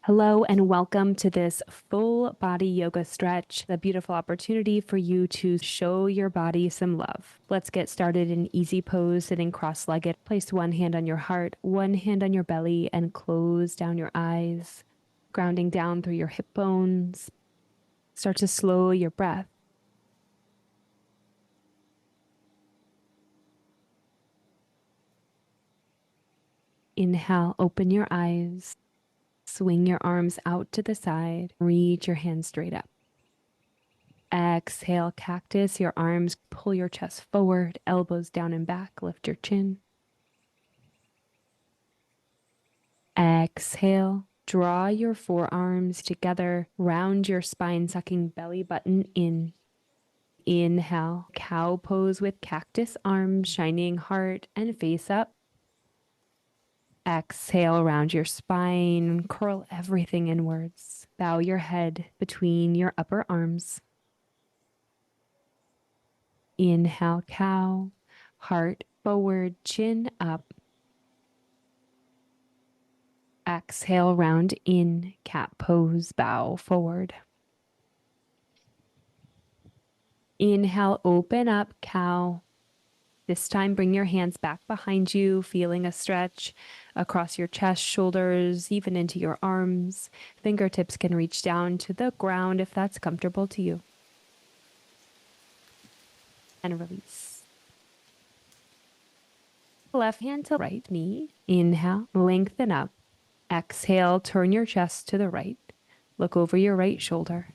Hello and welcome to this full body yoga stretch, a beautiful opportunity for you to show your body some love. Let's get started in easy pose, sitting cross-legged. Place one hand on your heart, one hand on your belly, and close down your eyes, grounding down through your hip bones. Start to slow your breath. Inhale, open your eyes. Swing your arms out to the side. Reach your hands straight up. Exhale, cactus, your arms, pull your chest forward, elbows down and back, lift your chin. Exhale, draw your forearms together, round your spine, sucking belly button in. Inhale, cow pose with cactus arms, shining heart and face up. Exhale, round your spine, curl everything inwards. Bow your head between your upper arms. Inhale, cow, heart forward, chin up. Exhale, round in, cat pose, bow forward. Inhale, open up, cow. This time, bring your hands back behind you, feeling a stretch across your chest, shoulders, even into your arms. Fingertips can reach down to the ground if that's comfortable to you. And release. Left hand to right knee. Inhale, lengthen up. Exhale, turn your chest to the right. Look over your right shoulder.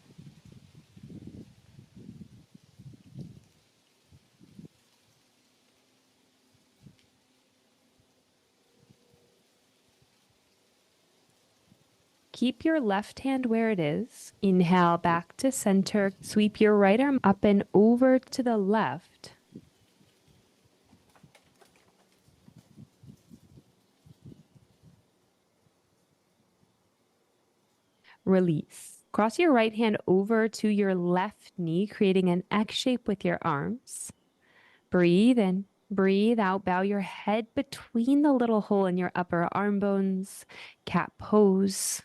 Keep your left hand where it is. Inhale back to center. Sweep your right arm up and over to the left. Release. Cross your right hand over to your left knee, creating an X shape with your arms. Breathe in, breathe out. Bow your head between the little hole in your upper arm bones. Cat pose.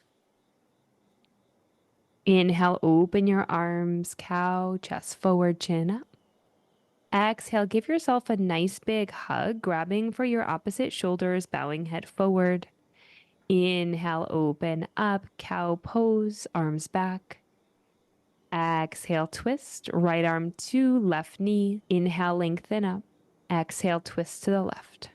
Inhale, open your arms, cow, chest forward, chin up. Exhale, give yourself a nice big hug, grabbing for your opposite shoulders, bowing head forward. Inhale, open up, cow pose, arms back. Exhale, twist, right arm to left knee. Inhale, lengthen up. Exhale, twist to the left.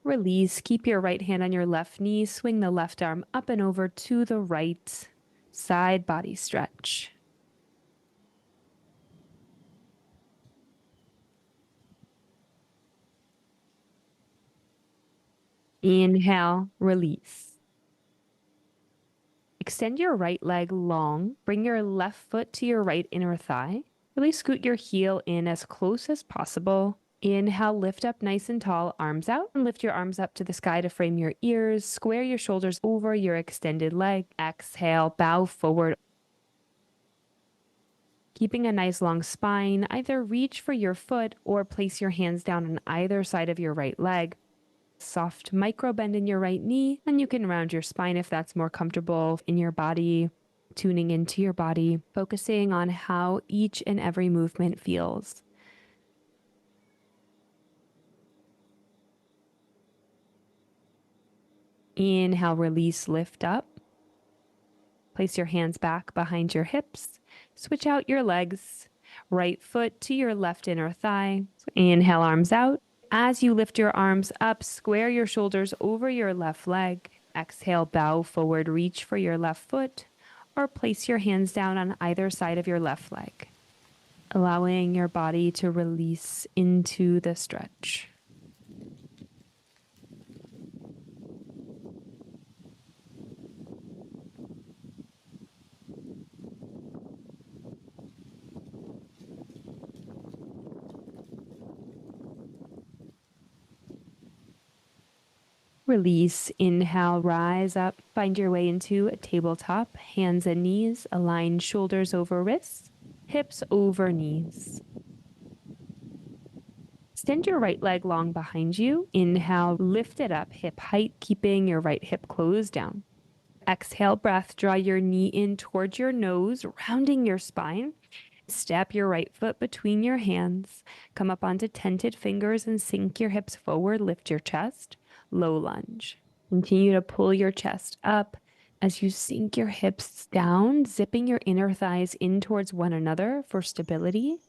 Release. Keep your right hand on your left knee. Swing the left arm up and over to the right. Side body stretch. Inhale, release. Extend your right leg long. Bring your left foot to your right inner thigh. Really scoot your heel in as close as possible. Inhale, lift up nice and tall, arms out, and lift your arms up to the sky to frame your ears. Square your shoulders over your extended leg. Exhale, bow forward. Keeping a nice long spine, either reach for your foot or place your hands down on either side of your right leg. Soft micro bend in your right knee, and you can round your spine if that's more comfortable in your body, tuning into your body, focusing on how each and every movement feels. Inhale, release, lift up. Place your hands back behind your hips. Switch out your legs. Right foot to your left inner thigh. Inhale, arms out. As you lift your arms up, square your shoulders over your left leg. Exhale, bow forward, reach for your left foot, or place your hands down on either side of your left leg, allowing your body to release into the stretch. Release, inhale, rise up, find your way into a tabletop, hands and knees, align shoulders over wrists, hips over knees. Extend your right leg long behind you. Inhale, lift it up, hip height, keeping your right hip closed down. Exhale, breath, draw your knee in towards your nose, rounding your spine. Step your right foot between your hands. Come up onto tented fingers and sink your hips forward, lift your chest. Low lunge. Continue to pull your chest up as you sink your hips down, zipping your inner thighs in towards one another for stability.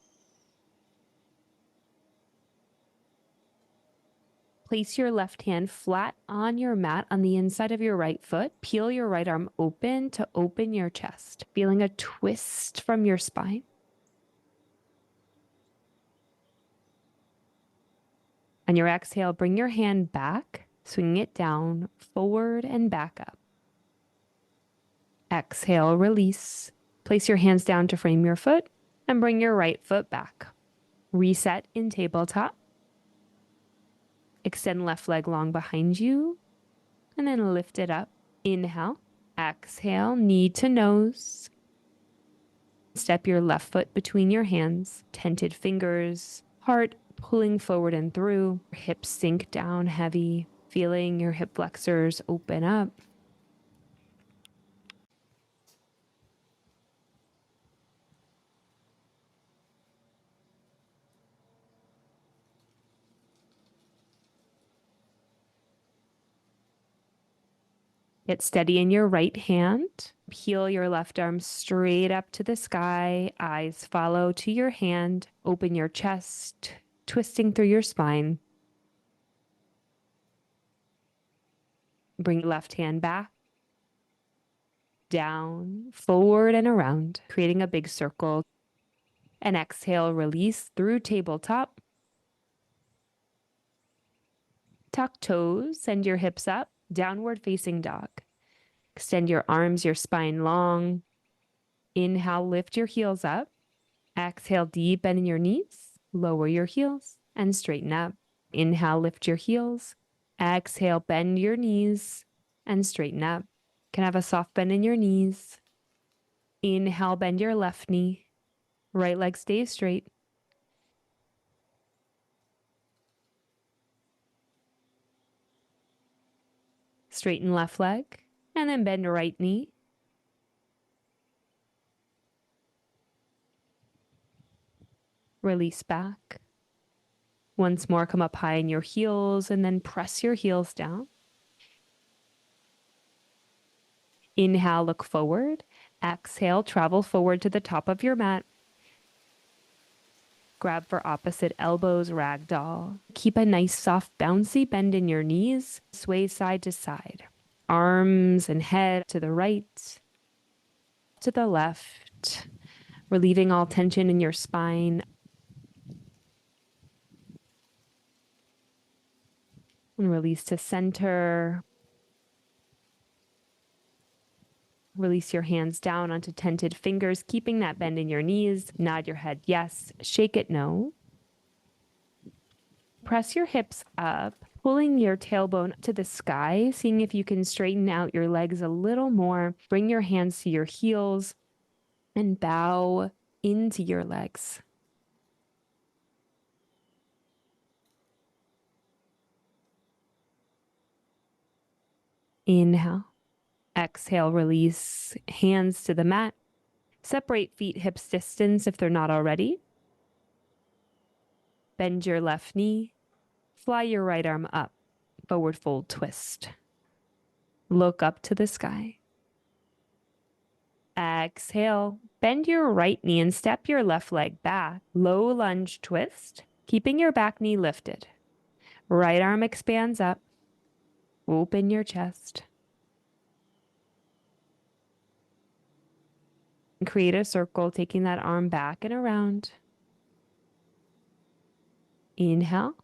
Place your left hand flat on your mat on the inside of your right foot. Peel your right arm open to open your chest, feeling a twist from your spine. On your exhale, bring your hand back, swing it down, forward and back up. Exhale, release. Place your hands down to frame your foot and bring your right foot back. Reset in tabletop. Extend left leg long behind you and then lift it up. Inhale, exhale, knee to nose. Step your left foot between your hands, tented fingers, heart pulling forward and through, hips sink down heavy, feeling your hip flexors open up. Get steady in your right hand. Peel your left arm straight up to the sky. Eyes follow to your hand. Open your chest, twisting through your spine. Bring left hand back, down, forward, and around, creating a big circle. And exhale, release through tabletop. Tuck toes, send your hips up, downward facing dog. Extend your arms, your spine long. Inhale, lift your heels up. Exhale, deep bend in your knees. Lower your heels and straighten up. Inhale, lift your heels. Exhale, bend your knees and straighten up. Can have a soft bend in your knees. Inhale, bend your left knee. Right leg stays straight. Straighten left leg and then bend right knee. Release back. Once more, come up high in your heels and then press your heels down. Inhale, look forward. Exhale, travel forward to the top of your mat. Grab for opposite elbows, ragdoll. Keep a nice soft bouncy bend in your knees. Sway side to side. Arms and head to the right, to the left. Relieving all tension in your spine. And release to center. Release your hands down onto tented fingers, keeping that bend in your knees. Nod your head yes, shake it no. Press your hips up, pulling your tailbone to the sky, seeing if you can straighten out your legs a little more. Bring your hands to your heels and bow into your legs. Inhale. Exhale, release. Hands to the mat. Separate feet hips distance if they're not already. Bend your left knee. Fly your right arm up. Forward fold twist. Look up to the sky. Exhale. Bend your right knee and step your left leg back. Low lunge twist, keeping your back knee lifted. Right arm expands up. Open your chest. Create a circle, taking that arm back and around. Inhale.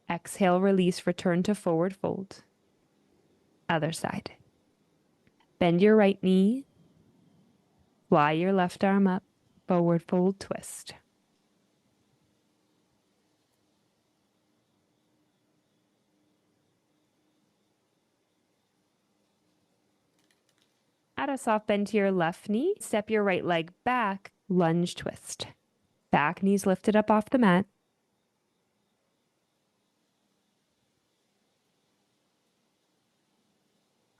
Exhale, release, return to forward fold. Other side. Bend your right knee. Fly your left arm up. Forward fold twist. Add a soft bend to your left knee. Step your right leg back. Lunge twist. Back knees lifted up off the mat.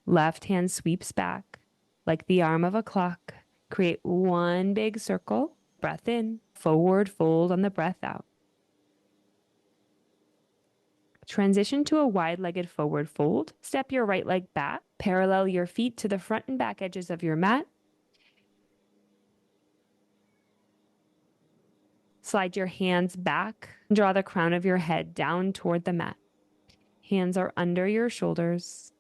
Left hand sweeps back like the arm of a clock. Create one big circle. Breath in. Forward fold on the breath out. Transition to a wide-legged forward fold. Step your right leg back. Parallel your feet to the front and back edges of your mat. Slide your hands back. Draw the crown of your head down toward the mat. Hands are under your shoulders.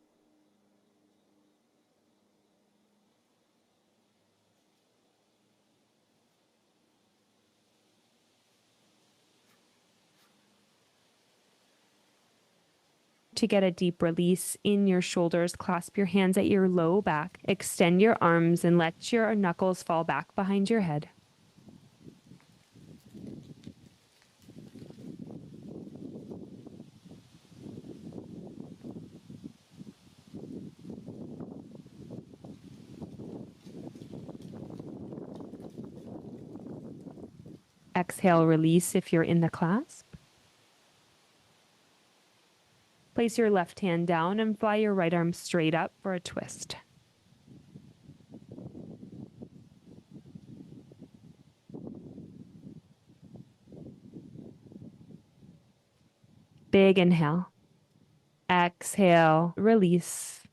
To get a deep release in your shoulders, clasp your hands at your low back. Extend your arms and let your knuckles fall back behind your head. Exhale, release if you're in the clasp. Place your left hand down and fly your right arm straight up for a twist. Big inhale. Exhale, release.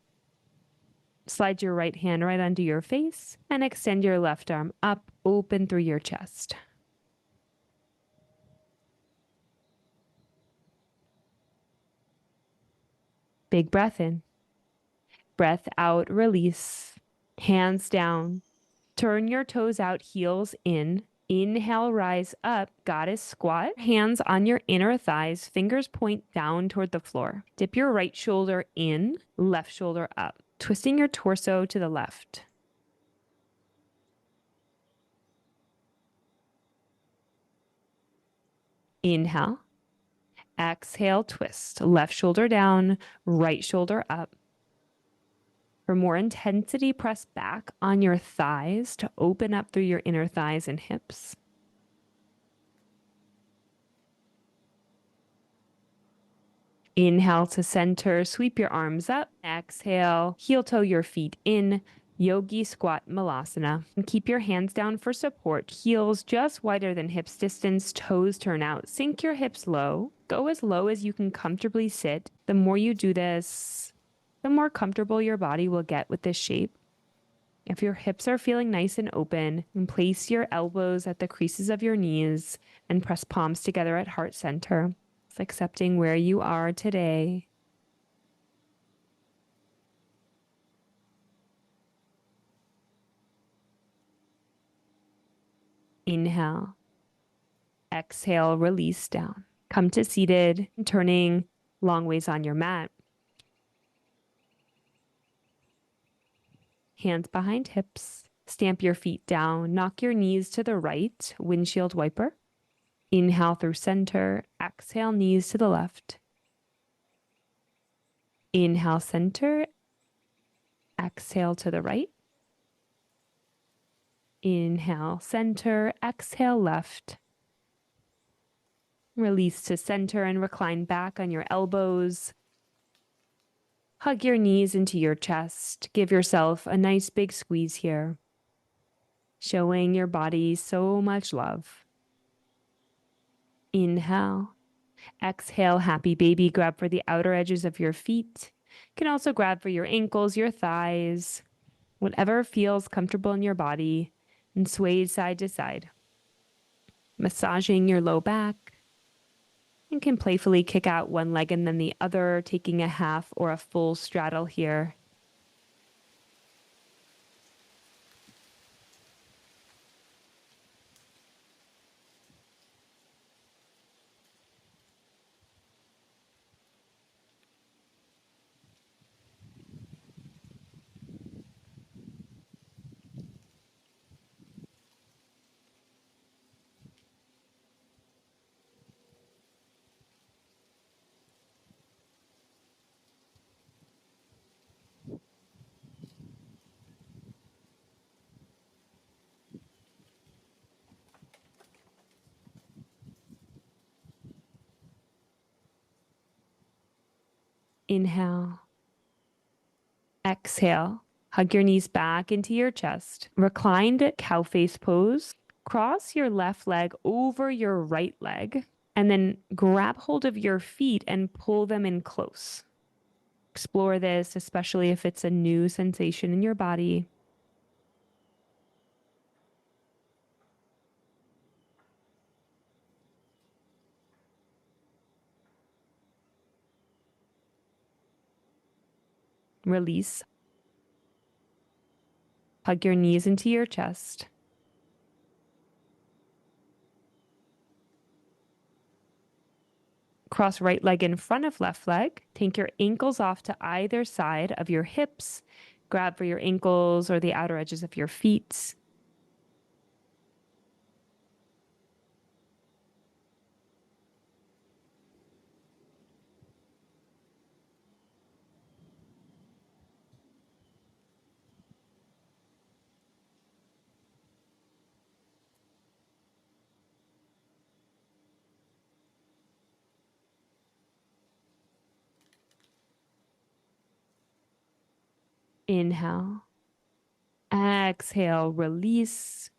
Slide your right hand right under your face and extend your left arm up, open through your chest. Big breath in. Breath out, release. Hands down. Turn your toes out, heels in. Inhale, rise up, goddess squat. Hands on your inner thighs, fingers point down toward the floor. Dip your right shoulder in, left shoulder up, twisting your torso to the left. Inhale. Exhale, twist. Left shoulder down, right shoulder up. For more intensity, press back on your thighs to open up through your inner thighs and hips. Inhale to center, sweep your arms up. Exhale, heel toe your feet in, Yogi Squat Malasana. And keep your hands down for support. Heels just wider than hips distance, toes turn out. Sink your hips low. Go as low as you can comfortably sit. The more you do this, the more comfortable your body will get with this shape. If your hips are feeling nice and open, and place your elbows at the creases of your knees and press palms together at heart center. It's accepting where you are today. Inhale. Exhale, release down. Come to seated, turning long ways on your mat. Hands behind hips. Stamp your feet down. Knock your knees to the right, windshield wiper. Inhale through center. Exhale, knees to the left. Inhale, center. Exhale to the right. Inhale, center. Exhale, left. Release to center and recline back on your elbows. Hug your knees into your chest. Give yourself a nice big squeeze here, showing your body so much love. Inhale. Exhale, happy baby. Grab for the outer edges of your feet. You can also grab for your ankles, your thighs, whatever feels comfortable in your body, and sway side to side. Massaging your low back. And can playfully kick out one leg and then the other, taking a half or a full straddle here. Inhale. Exhale. Hug your knees back into your chest. Reclined cowface pose. Cross your left leg over your right leg and then grab hold of your feet and pull them in close. Explore this, especially if it's a new sensation in your body. Release. Hug your knees into your chest. Cross right leg in front of left leg. Take your ankles off to either side of your hips. Grab for your ankles or the outer edges of your feet. Inhale. Exhale, release.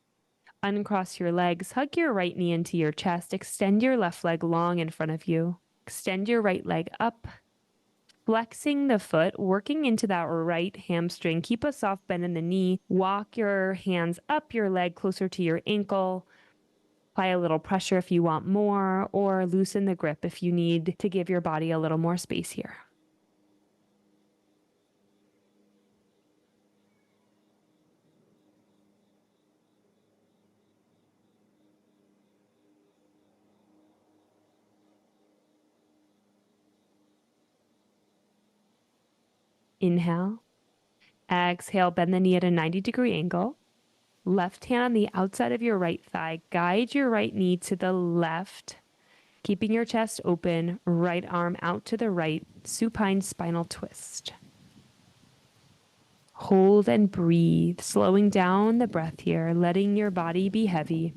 Uncross your legs, hug your right knee into your chest, extend your left leg long in front of you. Extend your right leg up, flexing the foot, working into that right hamstring. Keep a soft bend in the knee. Walk your hands up your leg closer to your ankle. Apply a little pressure if you want more, or loosen the grip if you need to give your body a little more space here. Inhale. Exhale, bend the knee at a 90-degree angle. Left hand on the outside of your right thigh. Guide your right knee to the left, keeping your chest open. Right arm out to the right. Supine spinal twist. Hold and breathe, slowing down the breath here, letting your body be heavy.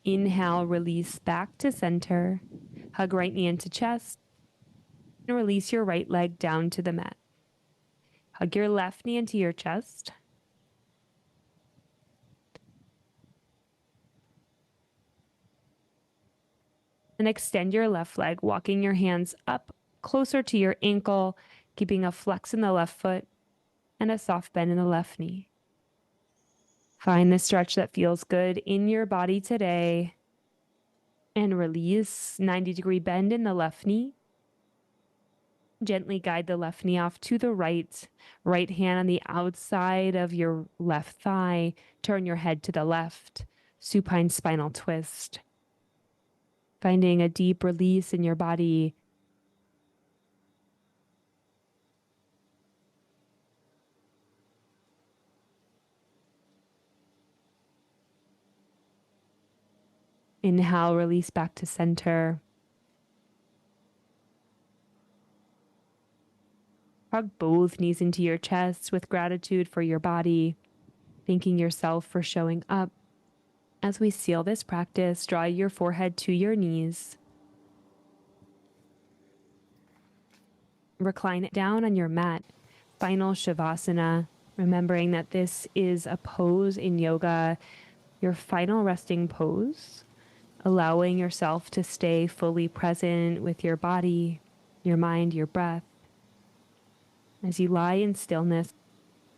Inhale, release back to center. Hug right knee into chest. And release your right leg down to the mat. Hug your left knee into your chest. And extend your left leg, walking your hands up closer to your ankle, keeping a flex in the left foot and a soft bend in the left knee. Find the stretch that feels good in your body today. And release, 90-degree bend in the left knee. Gently guide the left knee off to the right. Right hand on the outside of your left thigh. Turn your head to the left. Supine spinal twist. Finding a deep release in your body. Inhale, release back to center. Hug both knees into your chest with gratitude for your body, thanking yourself for showing up. As we seal this practice, draw your forehead to your knees. Recline it down on your mat. Final Shavasana, remembering that this is a pose in yoga, your final resting pose, allowing yourself to stay fully present with your body, your mind, your breath. As you lie in stillness,